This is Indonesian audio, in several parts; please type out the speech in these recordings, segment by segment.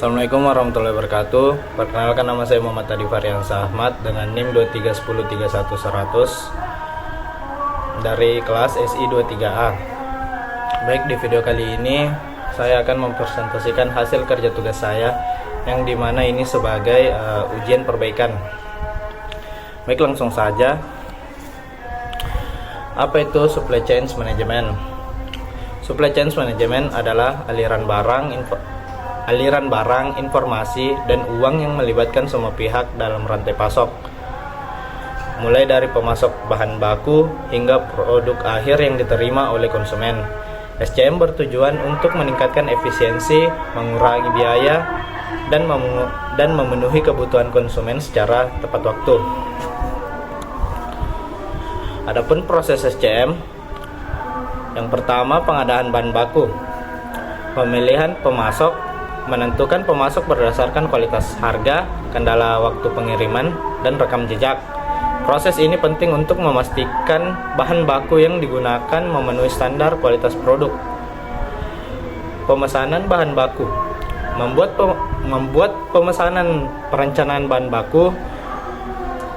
Assalamualaikum warahmatullahi wabarakatuh. Perkenalkan, nama saya Muhammad Adi Variansa Ahmad dengan NIM 23103100 dari kelas SI 23A. Baik, di video kali ini saya akan mempresentasikan hasil kerja tugas saya yang dimana ini sebagai ujian perbaikan. Baik, langsung saja. Apa itu supply chain management? Supply chain management adalah aliran barang, informasi, dan uang yang melibatkan semua pihak dalam rantai pasok, mulai dari pemasok bahan baku hingga produk akhir yang diterima oleh konsumen. SCM bertujuan untuk meningkatkan efisiensi, mengurangi biaya, dan memenuhi kebutuhan konsumen secara tepat waktu. Adapun proses SCM, yang pertama pengadaan bahan baku, pemilihan pemasok, menentukan pemasok berdasarkan kualitas harga, kendala waktu pengiriman, dan rekam jejak. Proses ini penting untuk memastikan bahan baku yang digunakan memenuhi standar kualitas produk. Pemesanan bahan baku, membuat pemesanan perencanaan bahan baku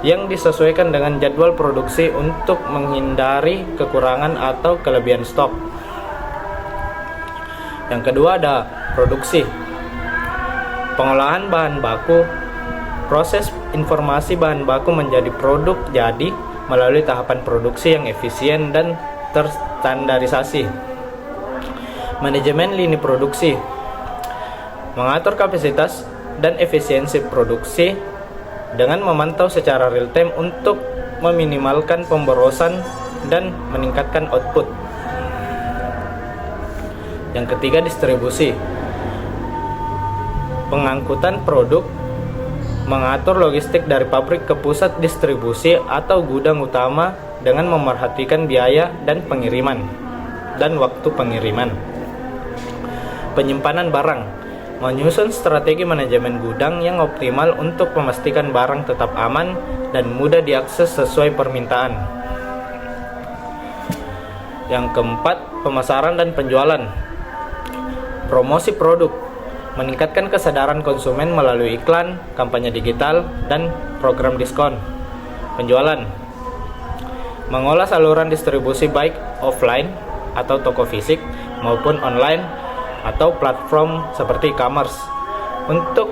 yang disesuaikan dengan jadwal produksi untuk menghindari kekurangan atau kelebihan stok. Yang kedua ada produksi. Pengolahan bahan baku, proses informasi bahan baku menjadi produk jadi melalui tahapan produksi yang efisien dan terstandarisasi. Manajemen lini produksi, mengatur kapasitas dan efisiensi produksi dengan memantau secara real time untuk meminimalkan pemborosan dan meningkatkan output. Yang ketiga, distribusi. Pengangkutan produk, mengatur logistik dari pabrik ke pusat distribusi atau gudang utama dengan memerhatikan biaya dan pengiriman dan waktu pengiriman. Penyimpanan barang, menyusun strategi manajemen gudang yang optimal untuk memastikan barang tetap aman dan mudah diakses sesuai permintaan. Yang keempat, pemasaran dan penjualan. Promosi produk, meningkatkan kesadaran konsumen melalui iklan, kampanye digital, dan program diskon. Penjualan, mengolah saluran distribusi baik offline atau toko fisik maupun online atau platform seperti e-commerce untuk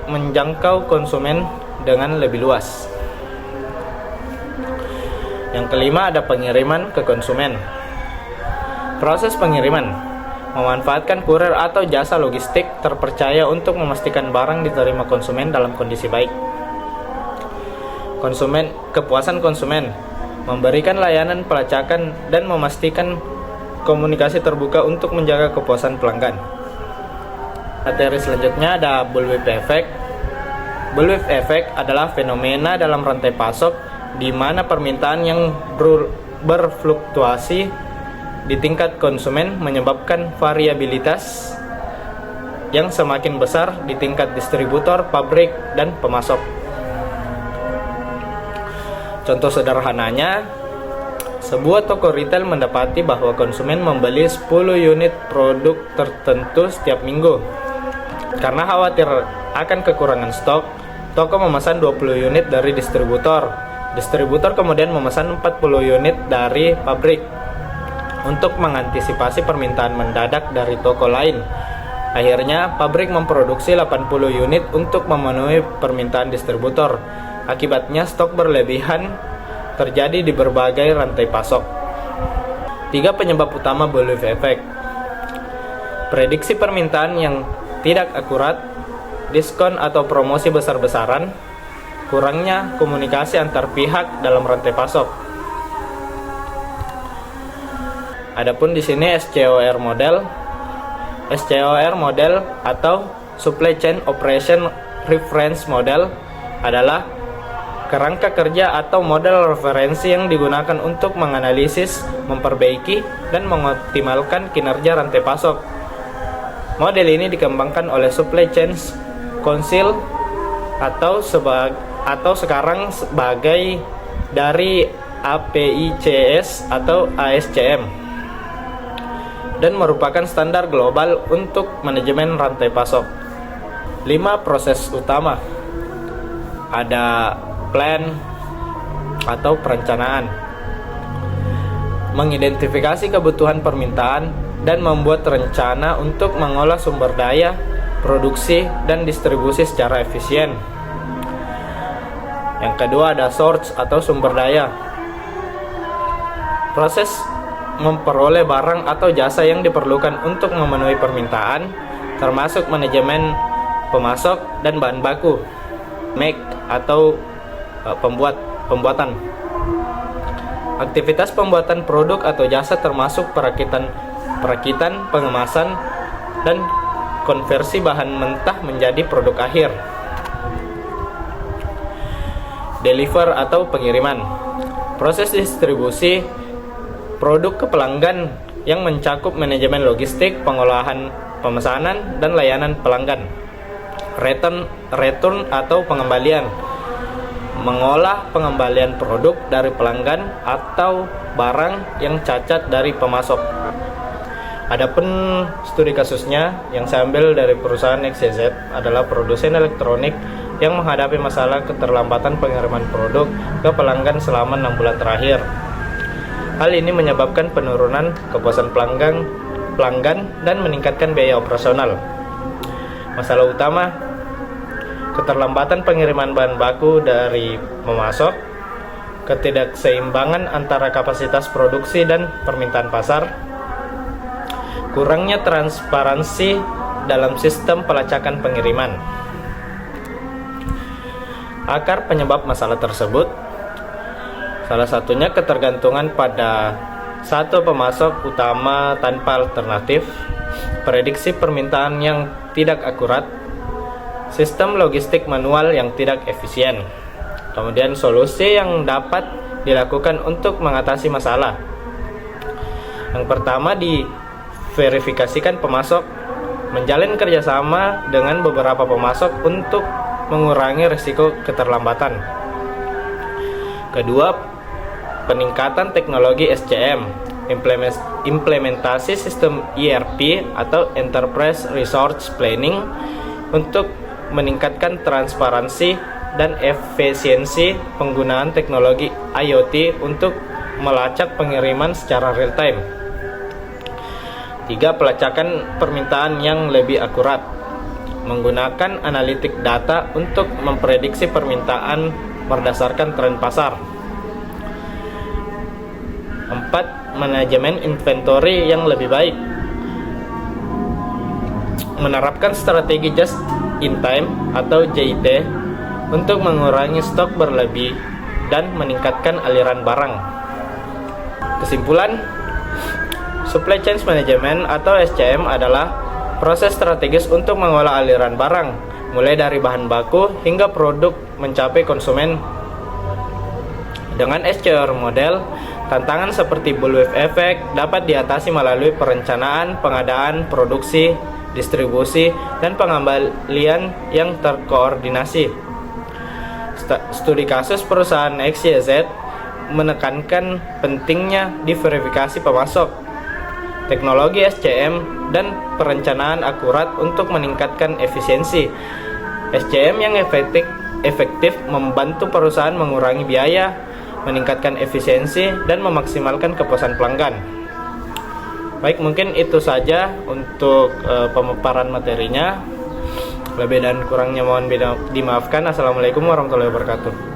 menjangkau konsumen dengan lebih luas. Yang kelima ada pengiriman ke konsumen. Proses pengiriman, memanfaatkan kurir atau jasa logistik terpercaya untuk memastikan barang diterima konsumen dalam kondisi baik. Kepuasan konsumen, memberikan layanan pelacakan dan memastikan komunikasi terbuka untuk menjaga kepuasan pelanggan. Materi selanjutnya ada bullwhip effect. Bullwhip effect adalah fenomena dalam rantai pasok di mana permintaan yang berfluktuasi di tingkat konsumen menyebabkan variabilitas yang semakin besar di tingkat distributor, pabrik, dan pemasok. Contoh sederhananya, sebuah toko retail mendapati bahwa konsumen membeli 10 unit produk tertentu setiap minggu. Karena khawatir akan kekurangan stok, toko memesan 20 unit dari distributor. Distributor kemudian memesan 40 unit dari pabrik untuk mengantisipasi permintaan mendadak dari toko lain. Akhirnya, pabrik memproduksi 80 unit untuk memenuhi permintaan distributor. Akibatnya, stok berlebihan terjadi di berbagai rantai pasok. 3 penyebab utama bullwhip effect. Prediksi permintaan yang tidak akurat, diskon atau promosi besar-besaran, kurangnya komunikasi antar pihak dalam rantai pasok. Adapun di sini SCOR model atau Supply Chain Operation Reference Model adalah kerangka kerja atau model referensi yang digunakan untuk menganalisis, memperbaiki, dan mengoptimalkan kinerja rantai pasok. Model ini dikembangkan oleh Supply Chain Council atau sekarang sebagai dari APICS atau ASCM. dan merupakan standar global untuk manajemen rantai pasok. 5 proses utama. Ada plan atau perencanaan, mengidentifikasi kebutuhan permintaan dan membuat rencana untuk mengolah sumber daya, produksi, dan distribusi secara efisien. Yang kedua ada source atau sumber daya. Proses memperoleh barang atau jasa yang diperlukan untuk memenuhi permintaan, termasuk manajemen pemasok dan bahan baku, make atau pembuatan. Aktivitas pembuatan produk atau jasa termasuk perakitan, pengemasan, dan konversi bahan mentah menjadi produk akhir. Deliver atau pengiriman. Proses distribusi produk ke pelanggan yang mencakup manajemen logistik, pengolahan, pemesanan, dan layanan pelanggan. Return atau pengembalian. Mengolah pengembalian produk dari pelanggan atau barang yang cacat dari pemasok. Adapun studi kasusnya yang saya ambil dari perusahaan XYZ adalah produsen elektronik yang menghadapi masalah keterlambatan pengiriman produk ke pelanggan selama 6 bulan terakhir. Hal ini menyebabkan penurunan kepuasan pelanggan dan meningkatkan biaya operasional. Masalah utama: keterlambatan pengiriman bahan baku dari pemasok, ketidakseimbangan antara kapasitas produksi dan permintaan pasar, kurangnya transparansi dalam sistem pelacakan pengiriman. Akar penyebab masalah tersebut salah satunya ketergantungan pada satu pemasok utama tanpa alternatif, prediksi permintaan yang tidak akurat, sistem logistik manual yang tidak efisien. Kemudian solusi yang dapat dilakukan untuk mengatasi masalah. Yang pertama, diverifikasikan pemasok, menjalin kerjasama dengan beberapa pemasok untuk mengurangi risiko keterlambatan. Kedua, peningkatan teknologi SCM, implementasi sistem ERP atau Enterprise Resource Planning untuk meningkatkan transparansi dan efisiensi penggunaan teknologi IoT untuk melacak pengiriman secara real time. 3. Pelacakan permintaan yang lebih akurat, menggunakan analitik data untuk memprediksi permintaan berdasarkan tren pasar. 4. Manajemen inventory yang lebih baik, menerapkan strategi just in time atau JIT untuk mengurangi stok berlebih dan meningkatkan aliran barang. Kesimpulan, supply chain management atau SCM adalah proses strategis untuk mengolah aliran barang, mulai dari bahan baku hingga produk mencapai konsumen. Dengan SCR model, tantangan seperti bullwhip effect dapat diatasi melalui perencanaan, pengadaan, produksi, distribusi, dan pengembalian yang terkoordinasi. Studi kasus perusahaan XYZ menekankan pentingnya diverifikasi pemasok, teknologi SCM, dan perencanaan akurat untuk meningkatkan efisiensi. SCM yang efektif membantu perusahaan mengurangi biaya, meningkatkan efisiensi, dan memaksimalkan kepuasan pelanggan. Baik, mungkin itu saja untuk pemaparan materinya. Lebih dan kurangnya mohon dimaafkan. Assalamualaikum warahmatullahi wabarakatuh.